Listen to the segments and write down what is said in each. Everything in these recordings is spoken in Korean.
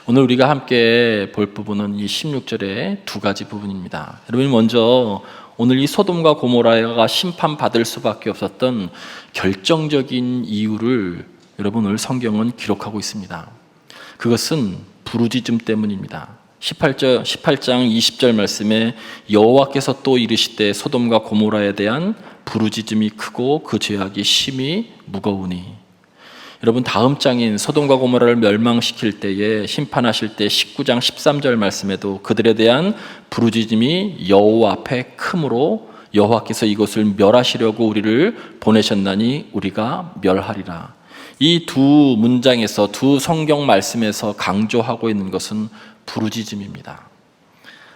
오늘 우리가 함께 볼 부분은 이 16절의 두 가지 부분입니다. 여러분, 먼저 오늘 이 소돔과 고모라가 심판받을 수밖에 없었던 결정적인 이유를 여러분 오늘 성경은 기록하고 있습니다. 그것은 부르짖음 때문입니다. 18장 20절 말씀에 여호와께서 또 이르시되 소돔과 고모라에 대한 부르짖음이 크고 그 죄악이 심히 무거우니. 여러분, 다음 장인 소돔과 고모라를 멸망시킬 때에 심판하실 때 19장 13절 말씀에도 그들에 대한 부르짖음이 여호와 앞에 크므로 여호와께서 이곳을 멸하시려고 우리를 보내셨나니 우리가 멸하리라. 이 두 문장에서, 두 성경 말씀에서 강조하고 있는 것은 부르짖음입니다.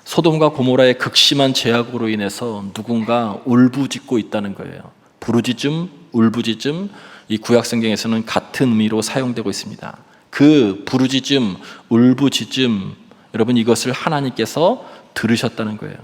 소돔과 고모라의 극심한 죄악으로 인해서 누군가 울부짖고 있다는 거예요. 부르짖음, 울부짖음, 이 구약 성경에서는 같은 의미로 사용되고 있습니다. 그 부르짖음, 울부짖음, 여러분, 이것을 하나님께서 들으셨다는 거예요.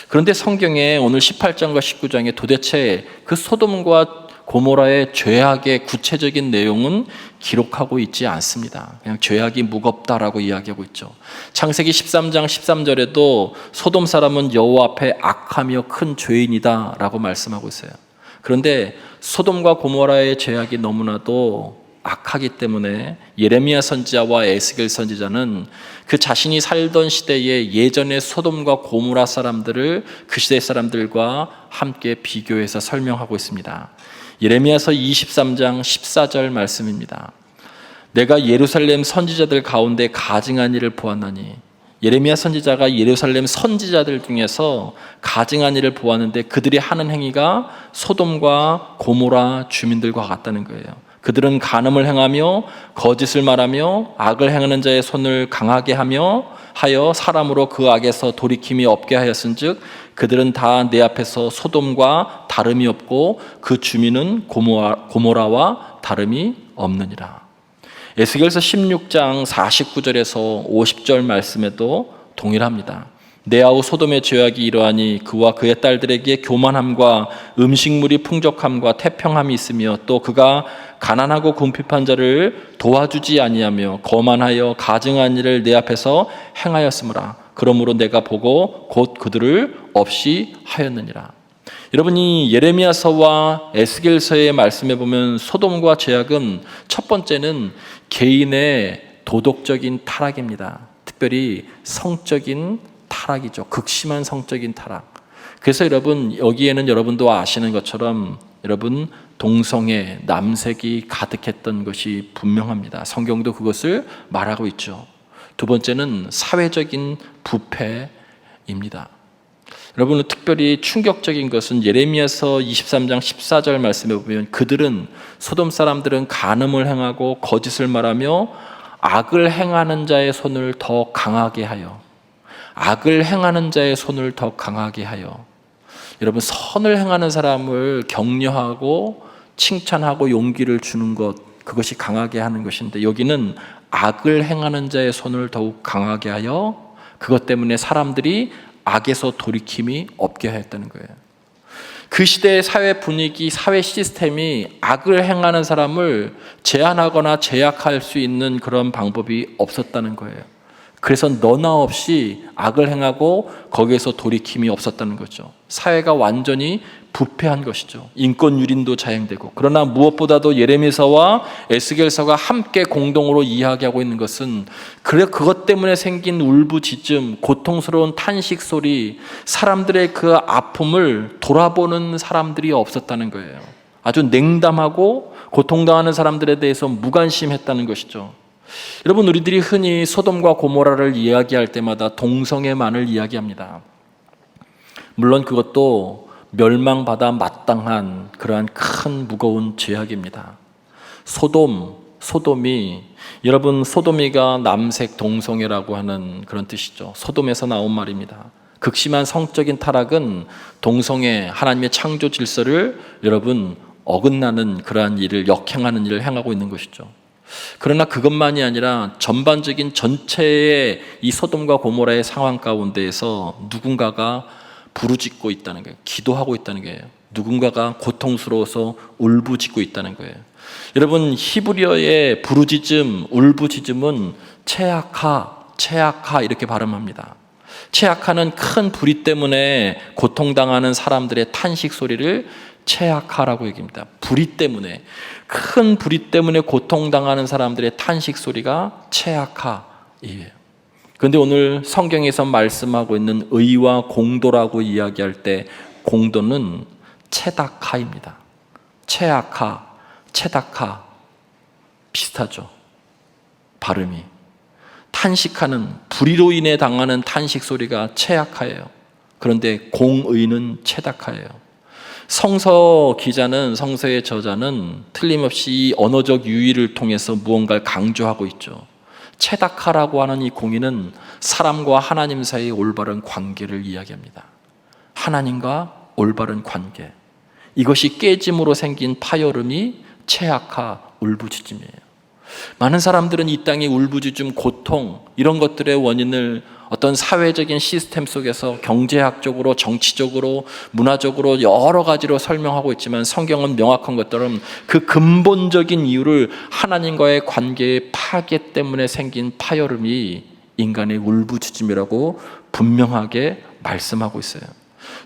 그런데 성경에 오늘 18장과 19장에 도대체 그 소돔과 고모라의 죄악의 구체적인 내용은 기록하고 있지 않습니다. 그냥 죄악이 무겁다라고 이야기하고 있죠. 창세기 13장 13절에도 소돔 사람은 여호와 앞에 악하며 큰 죄인이다 라고 말씀하고 있어요. 그런데 소돔과 고모라의 죄악이 너무나도 악하기 때문에 예레미야 선지자와 에스겔 선지자는 그 자신이 살던 시대의 예전의 소돔과 고모라 사람들을 그 시대 사람들과 함께 비교해서 설명하고 있습니다. 예레미야서 23장 14절 말씀입니다. 내가 예루살렘 선지자들 가운데 가증한 일을 보았나니. 예레미야 선지자가 예루살렘 선지자들 중에서 가증한 일을 보았는데 그들이 하는 행위가 소돔과 고모라 주민들과 같다는 거예요. 그들은 간음을 행하며 거짓을 말하며 악을 행하는 자의 손을 강하게 하여 사람으로 그 악에서 돌이킴이 없게 하였은즉 그들은 다 내 앞에서 소돔과 다름이 없고 그 주민은 고모라와 다름이 없느니라. 에스겔서 16장 49절에서 50절 말씀에도 동일합니다. 내 아우 소돔의 죄악이 이러하니 그와 그의 딸들에게 교만함과 음식물이 풍족함과 태평함이 있으며 또 그가 가난하고 궁핍한 자를 도와주지 아니하며 거만하여 가증한 일을 내 앞에서 행하였으므라. 그러므로 내가 보고 곧 그들을 없이 하였느니라. 여러분이 예레미야서와 에스겔서의 말씀에 보면 소돔과 죄악은 첫 번째는 개인의 도덕적인 타락입니다. 특별히 성적인 타락이죠. 극심한 성적인 타락. 그래서 여러분, 여기에는 여러분도 아시는 것처럼 여러분, 동성애, 남색이 가득했던 것이 분명합니다. 성경도 그것을 말하고 있죠. 두 번째는 사회적인 부패입니다. 여러분, 특별히 충격적인 것은 예레미야서 23장 14절 말씀에 보면 그들은, 소돔 사람들은 간음을 행하고 거짓을 말하며 악을 행하는 자의 손을 더 강하게 하여, 악을 행하는 자의 손을 더 강하게 하여. 여러분, 선을 행하는 사람을 격려하고 칭찬하고 용기를 주는 것, 그것이 강하게 하는 것인데 여기는 악을 행하는 자의 손을 더욱 강하게 하여 그것 때문에 사람들이 악에서 돌이킴이 없게 하였다는 거예요. 그 시대의 사회 분위기, 사회 시스템이 악을 행하는 사람을 제한하거나 제약할 수 있는 그런 방법이 없었다는 거예요. 그래서 너나 없이 악을 행하고 거기에서 돌이킴이 없었다는 거죠. 사회가 완전히 부패한 것이죠. 인권 유린도 자행되고. 그러나 무엇보다도 예레미야서와 에스겔서가 함께 공동으로 이야기하고 있는 것은 그것 때문에 생긴 울부짖음, 고통스러운 탄식 소리, 사람들의 그 아픔을 돌아보는 사람들이 없었다는 거예요. 아주 냉담하고 고통당하는 사람들에 대해서 무관심했다는 것이죠. 여러분, 우리들이 흔히 소돔과 고모라를 이야기할 때마다 동성애만을 이야기합니다. 물론 그것도 멸망받아 마땅한 그러한 큰 무거운 죄악입니다. 소돔이, 여러분, 소돔이가 남색 동성애라고 하는 그런 뜻이죠. 소돔에서 나온 말입니다. 극심한 성적인 타락은 동성애, 하나님의 창조 질서를 여러분 어긋나는 그러한 일을, 역행하는 일을 행하고 있는 것이죠. 그러나 그것만이 아니라 전반적인 전체의 이 소돔과 고모라의 상황 가운데에서 누군가가 부르짖고 있다는 거예요. 기도하고 있다는 거예요. 누군가가 고통스러워서 울부짖고 있다는 거예요. 여러분, 히브리어의 부르짖음, 울부짖음은 체아카 이렇게 발음합니다. 체아카는 큰 불의 때문에 고통당하는 사람들의 탄식 소리를 체아카라고 얘기합니다. 불의 때문에, 큰 불의 때문에 고통당하는 사람들의 탄식 소리가 체아카이에요. 그런데 오늘 성경에서 말씀하고 있는 의와 공도라고 이야기할 때 공도는 체다카입니다. 체다카 비슷하죠, 발음이. 탄식하는, 불의로 인해 당하는 탄식 소리가 체아카예요. 그런데 공의는 체다카예요. 성서 기자는, 성서의 저자는 틀림없이 이 언어적 유의를 통해서 무언가를 강조하고 있죠. 체다카라고 하는 이 공의는 사람과 하나님 사이의 올바른 관계를 이야기합니다. 하나님과 올바른 관계, 이것이 깨짐으로 생긴 파열음이 체아카, 울부짖음이에요. 많은 사람들은 이 땅의 울부짖음, 고통, 이런 것들의 원인을 어떤 사회적인 시스템 속에서 경제학적으로, 정치적으로, 문화적으로 여러 가지로 설명하고 있지만 성경은 명확한 것처럼 그 근본적인 이유를 하나님과의 관계의 파괴 때문에 생긴 파열음이 인간의 울부짖음이라고 분명하게 말씀하고 있어요.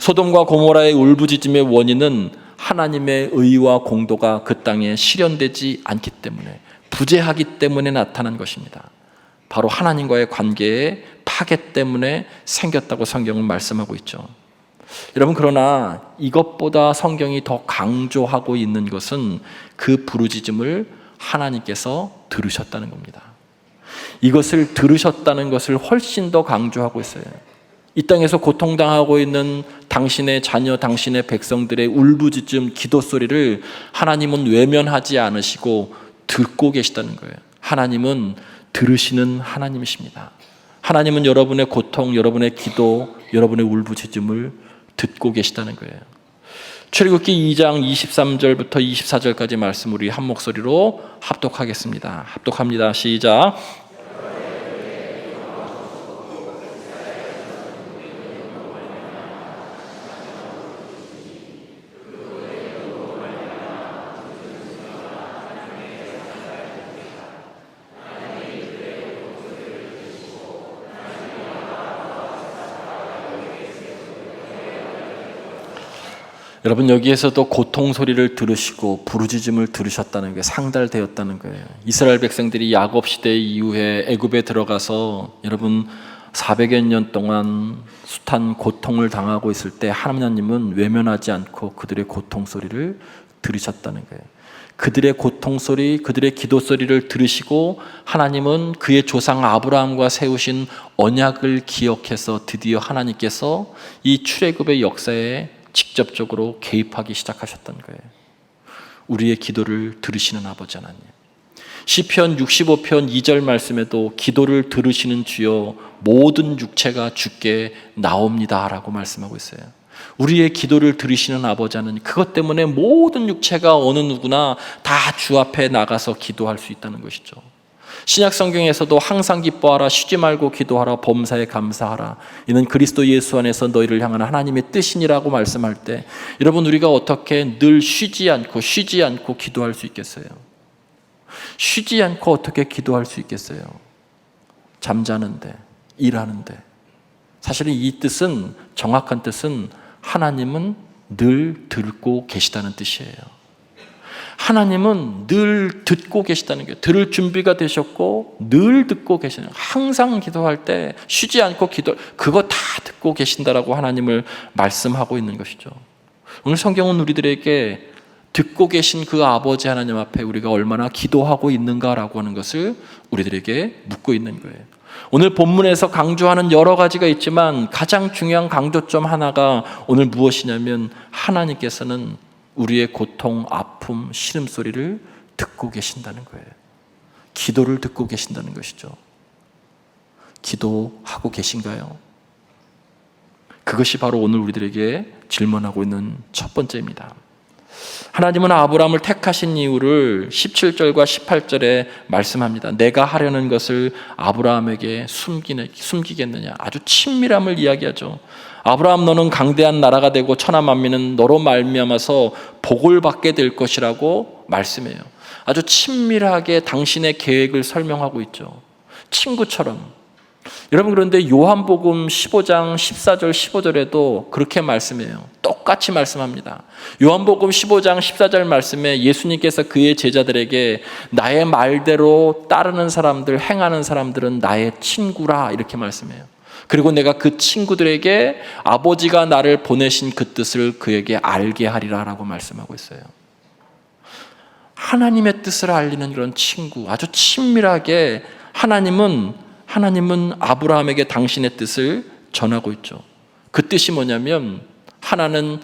소돔과 고모라의 울부짖음의 원인은 하나님의 의와 공도가 그 땅에 실현되지 않기 때문에, 부재하기 때문에 나타난 것입니다. 바로 하나님과의 관계의 파괴 때문에 생겼다고 성경은 말씀하고 있죠. 여러분, 그러나 이것보다 성경이 더 강조하고 있는 것은 그 부르짖음을 하나님께서 들으셨다는 겁니다. 이것을 들으셨다는 것을 훨씬 더 강조하고 있어요. 이 땅에서 고통당하고 있는 당신의 자녀, 당신의 백성들의 울부짖음, 기도 소리를 하나님은 외면하지 않으시고 듣고 계시다는 거예요. 하나님은 들으시는 하나님이십니다. 하나님은 여러분의 고통, 여러분의 기도, 여러분의 울부짖음을 듣고 계시다는 거예요. 출애굽기 2장 23절부터 24절까지 말씀 우리 한 목소리로 합독하겠습니다. 합독합니다. 시작. 여러분, 여기에서도 고통 소리를 들으시고 부르짖음을 들으셨다는 게 상달되었다는 거예요. 이스라엘 백성들이 야곱 시대 이후에 애굽에 들어가서 여러분 400여 년 동안 숱한 고통을 당하고 있을 때 하나님은 외면하지 않고 그들의 고통 소리를 들으셨다는 거예요. 그들의 고통 소리, 그들의 기도 소리를 들으시고 하나님은 그의 조상 아브라함과 세우신 언약을 기억해서 드디어 하나님께서 이 출애굽의 역사에 직접적으로 개입하기 시작하셨던 거예요. 우리의 기도를 들으시는 아버지 하나님. 시편 65편 2절 말씀에도 기도를 들으시는 주여 모든 육체가 주께 나옵니다 라고 말씀하고 있어요. 우리의 기도를 들으시는 아버지 하나님, 그것 때문에 모든 육체가 어느 누구나 다 주 앞에 나가서 기도할 수 있다는 것이죠. 신약 성경에서도 항상 기뻐하라, 쉬지 말고 기도하라, 범사에 감사하라, 이는 그리스도 예수 안에서 너희를 향한 하나님의 뜻이니라고 말씀할 때, 여러분, 우리가 어떻게 늘 쉬지 않고 기도할 수 있겠어요? 쉬지 않고 어떻게 기도할 수 있겠어요? 잠자는데, 일하는데. 사실은 이 뜻은, 정확한 뜻은 하나님은 늘 듣고 계시다는 뜻이에요. 하나님은 늘 듣고 계시다는 게, 들을 준비가 되셨고 늘 듣고 계시는, 항상 기도할 때 쉬지 않고 그거 다 듣고 계신다라고 하나님을 말씀하고 있는 것이죠. 오늘 성경은 우리들에게 듣고 계신 그 아버지 하나님 앞에 우리가 얼마나 기도하고 있는가라고 하는 것을 우리들에게 묻고 있는 거예요. 오늘 본문에서 강조하는 여러 가지가 있지만 가장 중요한 강조점 하나가 오늘 무엇이냐면, 하나님께서는 우리의 고통, 아픔, 신음소리를 듣고 계신다는 거예요. 기도를 듣고 계신다는 것이죠. 기도하고 계신가요? 그것이 바로 오늘 우리들에게 질문하고 있는 첫 번째입니다. 하나님은 아브라함을 택하신 이유를 17절과 18절에 말씀합니다. 내가 하려는 것을 아브라함에게 숨기겠느냐. 아주 친밀함을 이야기하죠. 아브라함, 너는 강대한 나라가 되고 천하 만민은 너로 말미암아서 복을 받게 될 것이라고 말씀해요. 아주 친밀하게 당신의 계획을 설명하고 있죠. 친구처럼. 여러분, 그런데 요한복음 15장 14절 15절에도 그렇게 말씀해요. 똑같이 말씀합니다. 요한복음 15장 14절 말씀에 예수님께서 그의 제자들에게 나의 말대로 따르는 사람들, 행하는 사람들은 나의 친구라 이렇게 말씀해요. 그리고 내가 그 친구들에게 아버지가 나를 보내신 그 뜻을 그에게 알게 하리라 라고 말씀하고 있어요. 하나님의 뜻을 알리는 그런 친구, 아주 친밀하게 하나님은 아브라함에게 당신의 뜻을 전하고 있죠. 그 뜻이 뭐냐면 하나는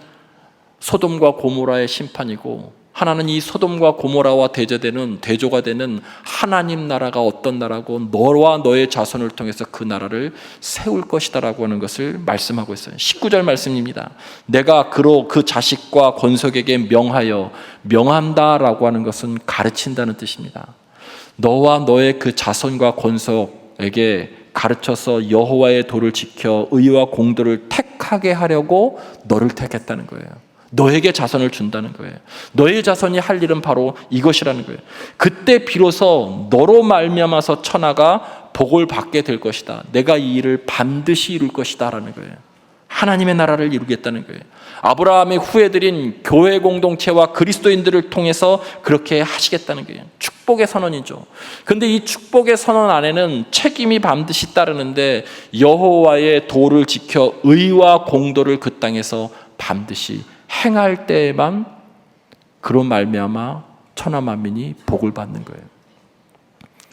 소돔과 고모라의 심판이고 하나는 이 소돔과 고모라와 대조가 되는 하나님 나라가 어떤 나라고 너와 너의 자손을 통해서 그 나라를 세울 것이다라고 하는 것을 말씀하고 있어요. 19절 말씀입니다. 내가 그로 그 자식과 권속에게 명한다라고 하는 것은 가르친다는 뜻입니다. 너와 너의 그 자손과 권속에게 가르쳐서 여호와의 도를 지켜 의와 공도를 택하게 하려고 너를 택했다는 거예요. 너에게 자손을 준다는 거예요. 너의 자손이 할 일은 바로 이것이라는 거예요. 그때 비로소 너로 말미암아서 천하가 복을 받게 될 것이다. 내가 이 일을 반드시 이룰 것이다 라는 거예요. 하나님의 나라를 이루겠다는 거예요. 아브라함의 후예들인 교회 공동체와 그리스도인들을 통해서 그렇게 하시겠다는 거예요. 축복의 선언이죠. 그런데 이 축복의 선언 안에는 책임이 반드시 따르는데 여호와의 도를 지켜 의와 공도를 그 땅에서 반드시 행할 때에만 그로 말미암아 천하 만민이 복을 받는 거예요.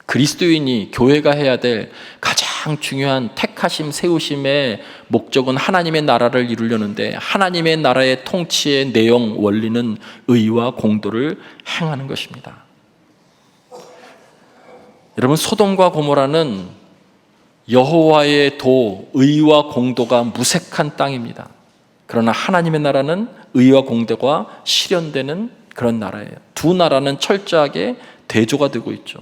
그리스도인이 교회가 해야 될 가장 중요한 택하심, 세우심의 목적은 하나님의 나라를 이루려는데 하나님의 나라의 통치의 내용, 원리는 의와 공도를 행하는 것입니다. 여러분, 소돔과 고모라는 여호와의 도, 의와 공도가 무색한 땅입니다. 그러나 하나님의 나라는 의와 공도가 실현되는 그런 나라예요. 두 나라는 철저하게 대조가 되고 있죠.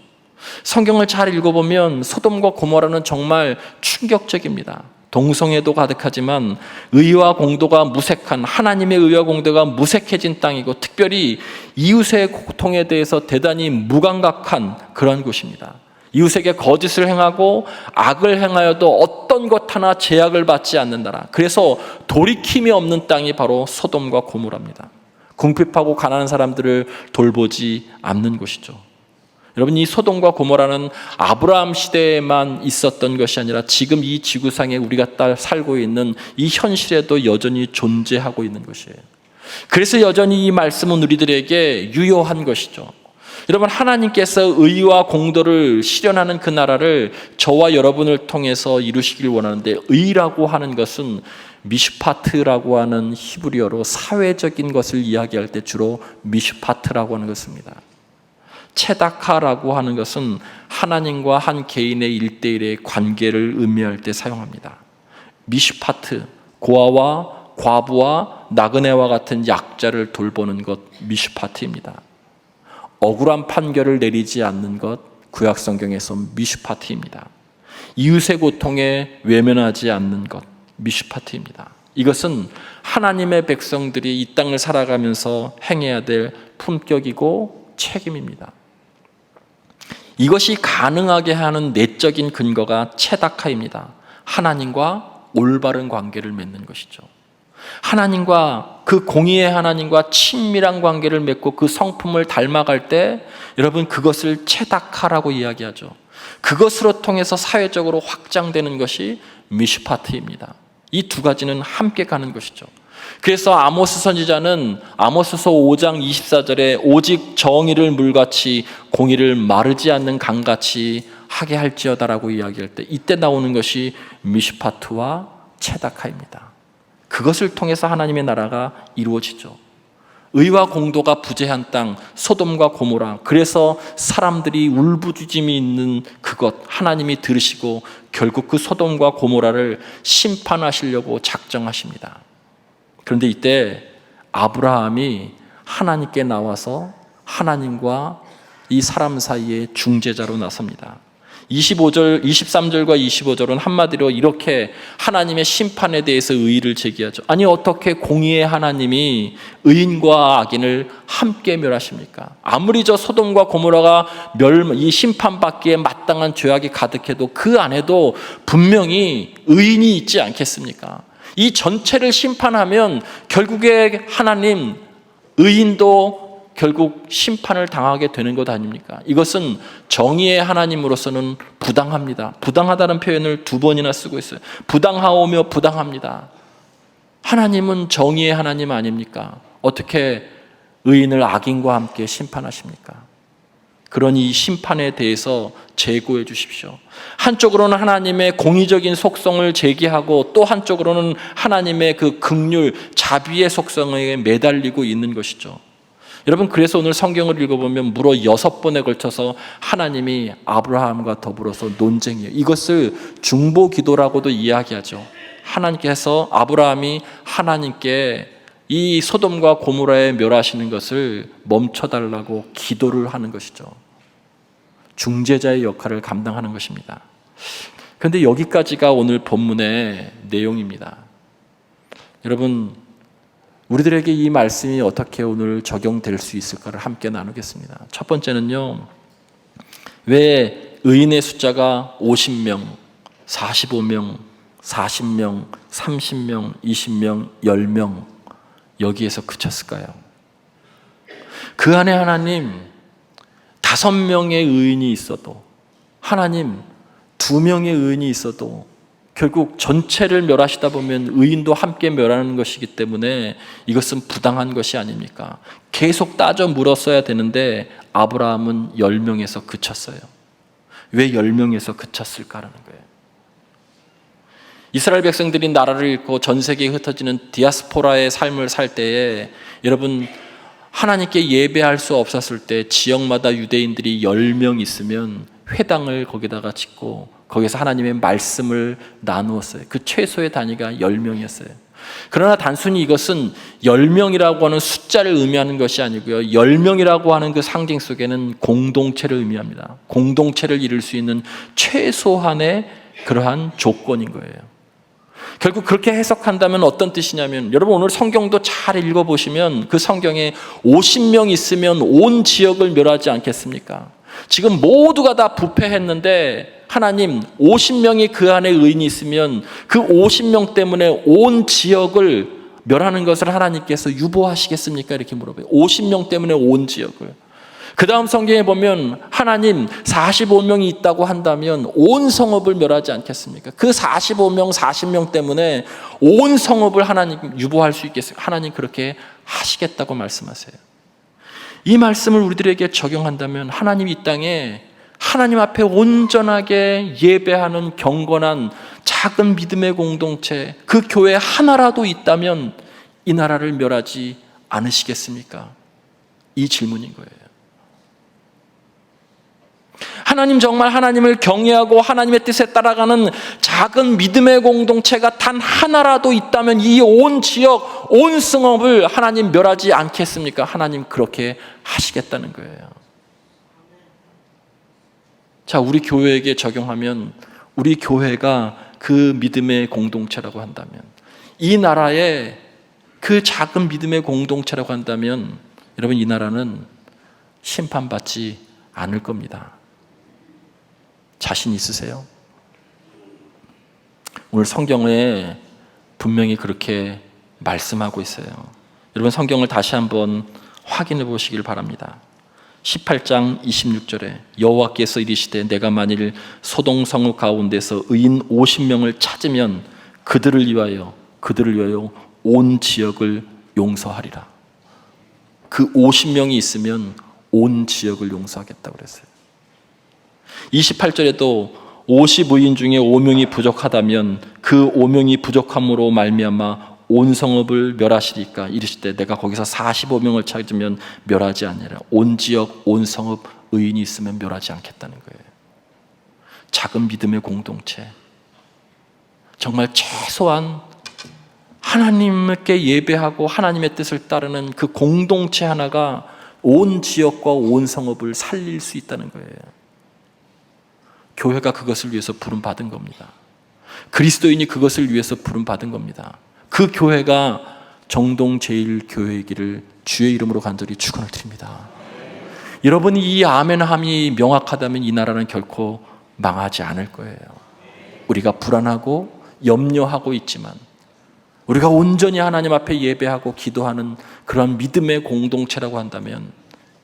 성경을 잘 읽어보면 소돔과 고모라는 정말 충격적입니다. 동성애도 가득하지만 의와 공도가 무색한, 하나님의 의와 공도가 무색해진 땅이고 특별히 이웃의 고통에 대해서 대단히 무감각한 그런 곳입니다. 이웃에게 거짓을 행하고 악을 행하여도 어떤 것 하나 제약을 받지 않는다라. 그래서 돌이킴이 없는 땅이 바로 소돔과 고모라입니다. 궁핍하고 가난한 사람들을 돌보지 않는 곳이죠. 여러분, 이 소돔과 고모라는 아브라함 시대에만 있었던 것이 아니라 지금 이 지구상에 우리가 살고 있는 이 현실에도 여전히 존재하고 있는 것이에요. 그래서 여전히 이 말씀은 우리들에게 유효한 것이죠. 여러분, 하나님께서 의와 공도를 실현하는 그 나라를 저와 여러분을 통해서 이루시길 원하는데, 의라고 하는 것은 미슈파트라고 하는 히브리어로 사회적인 것을 이야기할 때 주로 미슈파트라고 하는 것입니다. 체다카라고 하는 것은 하나님과 한 개인의 1대1의 관계를 의미할 때 사용합니다. 미슈파트, 고아와 과부와 나그네와 같은 약자를 돌보는 것, 미슈파트입니다. 억울한 판결을 내리지 않는 것, 구약 성경에서 미슈파트입니다. 이웃의 고통에 외면하지 않는 것, 미슈파트입니다. 이것은 하나님의 백성들이 이 땅을 살아가면서 행해야 될 품격이고 책임입니다. 이것이 가능하게 하는 내적인 근거가 체다카입니다. 하나님과 올바른 관계를 맺는 것이죠. 하나님과, 그 공의의 하나님과 친밀한 관계를 맺고 그 성품을 닮아갈 때 여러분, 그것을 체다카라고 이야기하죠. 그것으로 통해서 사회적으로 확장되는 것이 미슈파트입니다. 이 두 가지는 함께 가는 것이죠. 그래서 아모스 선지자는 아모스서 5장 24절에 오직 정의를 물같이 공의를 마르지 않는 강같이 하게 할지어다라고 이야기할 때 이때 나오는 것이 미슈파트와 체다카입니다. 그것을 통해서 하나님의 나라가 이루어지죠. 의와 공도가 부재한 땅, 소돔과 고모라. 그래서 사람들이 울부짖음이 있는 그것 하나님이 들으시고 결국 그 소돔과 고모라를 심판하시려고 작정하십니다. 그런데 이때 아브라함이 하나님께 나와서 하나님과 이 사람 사이의 중재자로 나섭니다. 23절과 25절은 한마디로 이렇게 하나님의 심판에 대해서 의의를 제기하죠. 아니 어떻게 공의의 하나님이 의인과 악인을 함께 멸하십니까? 아무리 저 소돔과 고모라가 이 심판받기에 마땅한 죄악이 가득해도 그 안에도 분명히 의인이 있지 않겠습니까? 이 전체를 심판하면 결국에 하나님 의인도 결국 심판을 당하게 되는 것 아닙니까? 이것은 정의의 하나님으로서는 부당합니다. 부당하다는 표현을 2번이나 쓰고 있어요. 부당하오며 부당합니다. 하나님은 정의의 하나님 아닙니까? 어떻게 의인을 악인과 함께 심판하십니까? 그러니 이 심판에 대해서 제고해 주십시오. 한쪽으로는 하나님의 공의적인 속성을 제기하고 또 한쪽으로는 하나님의 그 긍휼, 자비의 속성에 매달리고 있는 것이죠. 여러분, 그래서 오늘 성경을 읽어보면 무려 6번에 걸쳐서 하나님이 아브라함과 더불어서 논쟁이에요. 이것을 중보기도라고도 이야기하죠. 하나님께서 아브라함이 하나님께 이 소돔과 고모라에 멸하시는 것을 멈춰달라고 기도를 하는 것이죠. 중재자의 역할을 감당하는 것입니다. 그런데 여기까지가 오늘 본문의 내용입니다. 여러분, 우리들에게 이 말씀이 어떻게 오늘 적용될 수 있을까를 함께 나누겠습니다. 첫 번째는요, 왜 의인의 숫자가 50명, 45명, 40명, 30명, 20명, 10명 여기에서 그쳤을까요? 그 안에 하나님 5명의 의인이 있어도, 하나님 2명의 의인이 있어도 결국 전체를 멸하시다 보면 의인도 함께 멸하는 것이기 때문에 이것은 부당한 것이 아닙니까? 계속 따져 물었어야 되는데 아브라함은 10명에서 그쳤어요. 왜 10명에서 그쳤을까라는 거예요. 이스라엘 백성들이 나라를 잃고 전 세계에 흩어지는 디아스포라의 삶을 살 때에 여러분, 하나님께 예배할 수 없었을 때 지역마다 유대인들이 10명 있으면 회당을 거기다가 짓고 거기서 하나님의 말씀을 나누었어요. 그 최소의 단위가 10명이었어요. 그러나 단순히 이것은 10명이라고 하는 숫자를 의미하는 것이 아니고요, 10명이라고 하는 그 상징 속에는 공동체를 의미합니다. 공동체를 이룰 수 있는 최소한의 그러한 조건인 거예요. 결국 그렇게 해석한다면 어떤 뜻이냐면, 여러분 오늘 성경도 잘 읽어보시면 그 성경에 50명 있으면 온 지역을 멸하지 않겠습니까? 지금 모두가 다 부패했는데 하나님 50명이 그 안에 의인이 있으면 그 50명 때문에 온 지역을 멸하는 것을 하나님께서 유보하시겠습니까? 이렇게 물어봐요. 50명 때문에 온 지역을. 그 다음 성경에 보면 하나님 45명이 있다고 한다면 온 성읍을 멸하지 않겠습니까? 그 45명, 40명 때문에 온 성읍을 하나님 유보할 수 있겠어요? 하나님 그렇게 하시겠다고 말씀하세요. 이 말씀을 우리들에게 적용한다면 하나님 이 땅에 하나님 앞에 온전하게 예배하는 경건한 작은 믿음의 공동체, 그 교회 하나라도 있다면 이 나라를 멸하지 않으시겠습니까? 이 질문인 거예요. 하나님 정말 하나님을 경외하고 하나님의 뜻에 따라가는 작은 믿음의 공동체가 단 하나라도 있다면 이 온 지역, 온 성읍을 하나님 멸하지 않겠습니까? 하나님 그렇게 하시겠다는 거예요. 자, 우리 교회에게 적용하면 우리 교회가 그 믿음의 공동체라고 한다면, 이 나라의 그 작은 믿음의 공동체라고 한다면 여러분 이 나라는 심판받지 않을 겁니다. 자신 있으세요? 오늘 성경에 분명히 그렇게 말씀하고 있어요. 여러분 성경을 다시 한번 확인해 보시길 바랍니다. 18장 26절에 여호와께서 이르시되 내가 만일 소돔 성읍 가운데서 의인 50명을 찾으면 그들을 위하여 온 지역을 용서하리라. 그 50명이 있으면 온 지역을 용서하겠다고 그랬어요. 28절에도 50의인 중에 5명이 부족하다면 그 5명이 부족함으로 말미암아 온 성읍을 멸하시리까 이르시되 내가 거기서 45명을 찾으면 멸하지 아니라 온 지역 온 성읍 의인이 있으면 멸하지 않겠다는 거예요. 작은 믿음의 공동체, 정말 최소한 하나님께 예배하고 하나님의 뜻을 따르는 그 공동체 하나가 온 지역과 온 성읍을 살릴 수 있다는 거예요. 교회가 그것을 위해서 부름받은 겁니다. 그리스도인이 그것을 위해서 부름받은 겁니다. 그 교회가 정동제일교회이기를 주의 이름으로 간절히 축원을 드립니다. 여러분이 이 아멘함이 명확하다면 이 나라는 결코 망하지 않을 거예요. 우리가 불안하고 염려하고 있지만 우리가 온전히 하나님 앞에 예배하고 기도하는 그런 믿음의 공동체라고 한다면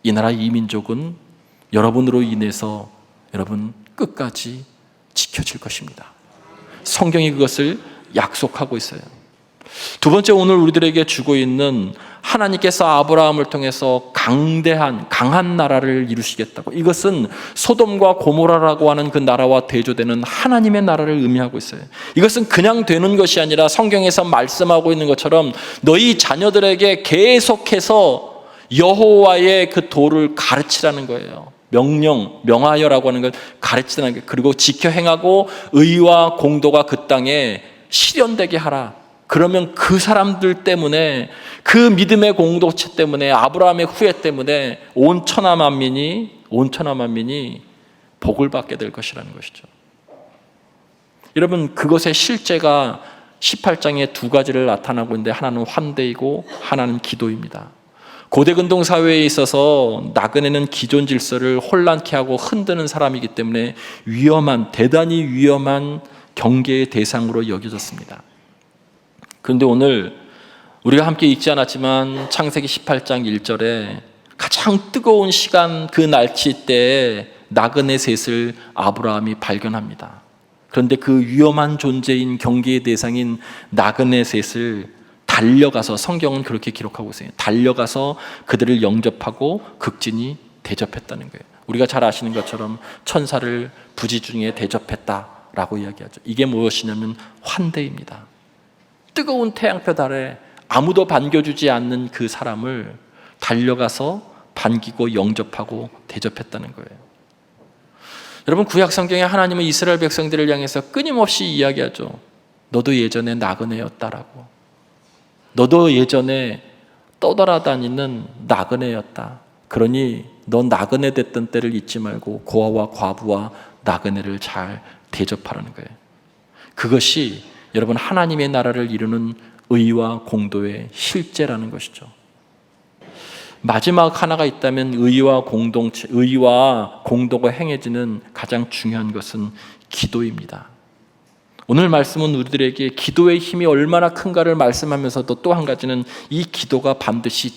이 나라 이 민족은 여러분으로 인해서 여러분 끝까지 지켜질 것입니다. 성경이 그것을 약속하고 있어요. 두 번째, 오늘 우리들에게 주고 있는 하나님께서 아브라함을 통해서 강한 나라를 이루시겠다고, 이것은 소돔과 고모라라고 하는 그 나라와 대조되는 하나님의 나라를 의미하고 있어요. 이것은 그냥 되는 것이 아니라 성경에서 말씀하고 있는 것처럼 너희 자녀들에게 계속해서 여호와의 그 도를 가르치라는 거예요. 명하여라고 하는 걸 가르치라는 게, 그리고 지켜 행하고 의와 공도가 그 땅에 실현되게 하라. 그러면 그 사람들 때문에, 그 믿음의 공동체 때문에, 아브라함의 후예 때문에 온 천하 만민이 복을 받게 될 것이라는 것이죠. 여러분, 그것의 실제가 18장에 두 가지를 나타나고 있는데, 하나는 환대이고 하나는 기도입니다. 고대 근동 사회에 있어서 나그네는 기존 질서를 혼란케 하고 흔드는 사람이기 때문에 대단히 위험한 경계의 대상으로 여겨졌습니다. 그런데 오늘 우리가 함께 읽지 않았지만 창세기 18장 1절에 가장 뜨거운 시간, 그 날치 때에 나그네 셋을 아브라함이 발견합니다. 그런데 그 위험한 존재인 경계의 대상인 나그네 셋을 달려가서, 성경은 그렇게 기록하고 있어요. 달려가서 그들을 영접하고 극진히 대접했다는 거예요. 우리가 잘 아시는 것처럼 천사를 부지 중에 대접했다라고 이야기하죠. 이게 무엇이냐면 환대입니다. 뜨거운 태양볕 아래 아무도 반겨주지 않는 그 사람을 달려가서 반기고 영접하고 대접했다는 거예요. 여러분, 구약 성경에 하나님은 이스라엘 백성들을 향해서 끊임없이 이야기하죠. 너도 예전에 나그네였다라고. 너도 예전에 떠돌아다니는 나그네였다. 그러니 넌 나그네 됐던 때를 잊지 말고 고아와 과부와 나그네를 잘 대접하라는 거예요. 그것이 여러분 하나님의 나라를 이루는 의와 공도의 실제라는 것이죠. 마지막 하나가 있다면 의와 공도가 행해지는 가장 중요한 것은 기도입니다. 오늘 말씀은 우리들에게 기도의 힘이 얼마나 큰가를 말씀하면서도 또 한 가지는 이 기도가 반드시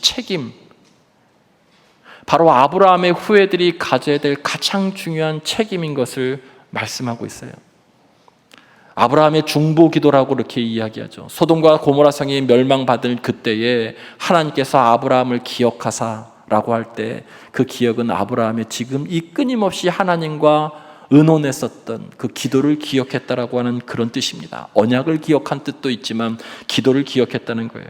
바로 아브라함의 후예들이 가져야 될 가장 중요한 책임인 것을 말씀하고 있어요. 아브라함의 중보 기도라고 이렇게 이야기하죠. 소돔과 고모라 성이 멸망받을 그때에 하나님께서 아브라함을 기억하사라고 할 때 그 기억은 아브라함의 지금 이 끊임없이 하나님과 의논했었던 그 기도를 기억했다라고 하는 그런 뜻입니다. 언약을 기억한 뜻도 있지만 기도를 기억했다는 거예요.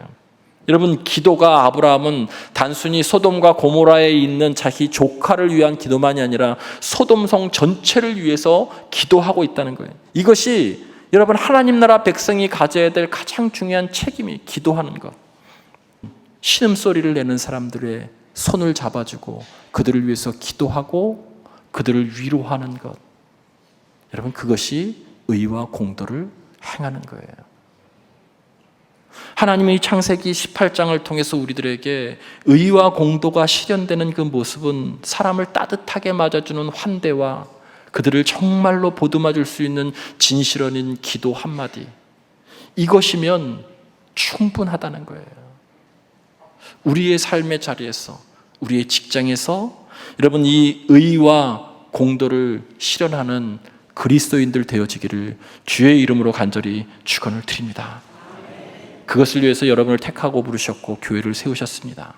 여러분, 기도가, 아브라함은 단순히 소돔과 고모라에 있는 자기 조카를 위한 기도만이 아니라 소돔성 전체를 위해서 기도하고 있다는 거예요. 이것이 여러분 하나님 나라 백성이 가져야 될 가장 중요한 책임이 기도하는 것. 신음소리를 내는 사람들의 손을 잡아주고 그들을 위해서 기도하고 그들을 위로하는 것. 여러분, 그것이 의와 공도를 행하는 거예요. 하나님의 창세기 18장을 통해서 우리들에게 의와 공도가 실현되는 그 모습은 사람을 따뜻하게 맞아주는 환대와 그들을 정말로 보듬어줄 수 있는 진실어린 기도 한마디, 이것이면 충분하다는 거예요. 우리의 삶의 자리에서, 우리의 직장에서 여러분 이 의와 공도를 실현하는 그리스도인들 되어지기를 주의 이름으로 간절히 축원을 드립니다. 그것을 위해서 여러분을 택하고 부르셨고 교회를 세우셨습니다.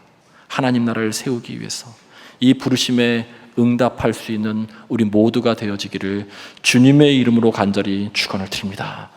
하나님 나라를 세우기 위해서 이 부르심에 응답할 수 있는 우리 모두가 되어지기를 주님의 이름으로 간절히 축원을 드립니다.